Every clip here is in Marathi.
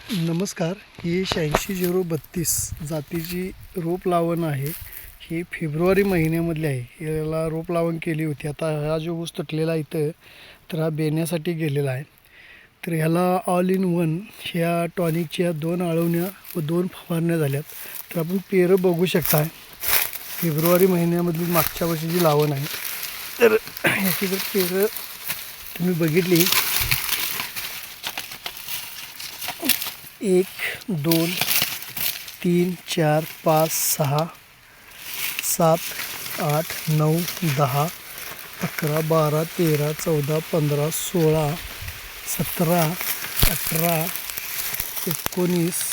नमस्कार. ही 8632 जातीची रोप लावण आहे. ही फेब्रुवारी महिन्यामधली आहे. याला रोप लावण केली होती. आता हा जो ऊस तुटलेला आहे इथं, तर हा बेण्यासाठी गेलेला आहे. तर ह्याला ऑल इन वन ह्या टॉनिकच्या 2 आळवण्या व 2 फवारण्या झाल्यात. तर आपण पेरं बघू शकता. फेब्रुवारी महिन्यामधली मागच्या वर्षीची लावण आहे. तर ह्याची जर पेरं तुम्ही बघितली, 1 2 3 4 5 6 7 8 9 10 11 12 13 14 15 16 17 18 19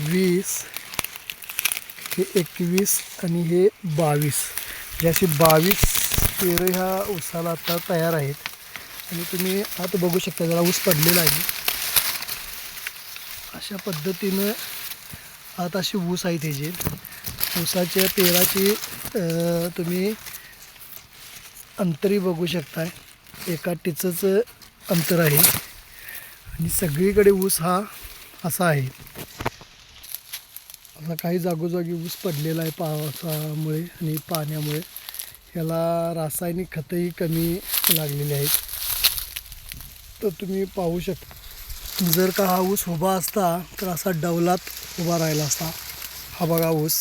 20 हे 21 आणि हे 22. अशी 22 पेरं ह्या ऊसाला आता तयार आहेत. आणि तुम्ही आता बघू शकता, जरा ऊस पडलेला आहे. अशा पद्धतीनं आता अशी ऊस आहे त्याची. ऊसाच्या पेराची तुम्ही अंतरी बघू शकताय. एका टिचचं अंतर आहे आणि सगळीकडे ऊस हा असा आहे. असा काही जागोजागी ऊस पडलेला आहे पावसामुळे आणि पाण्यामुळे. याला रासायनिक खतंही कमी लागलेली आहेत. तर तुम्ही पाहू शकता, जर का हा ऊस उभा असता तर असा डौलात उभा राहिला असता. हा बघा ऊस,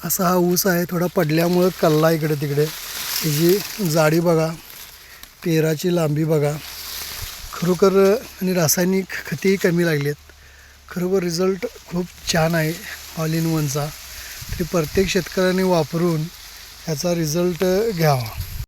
असा हा ऊस आहे. थोडा पडल्यामुळं कल्ला इकडे तिकडे. त्याची जाडी बघा, पेराची लांबी बघा. खरोखर आणि रासायनिक खतेही कमी लागली आहेत. खरोखर रिझल्ट खूप छान आहे ऑल इन वनचा. तरी प्रत्येक शेतकऱ्याने वापरून ह्याचा रिझल्ट घ्यावा.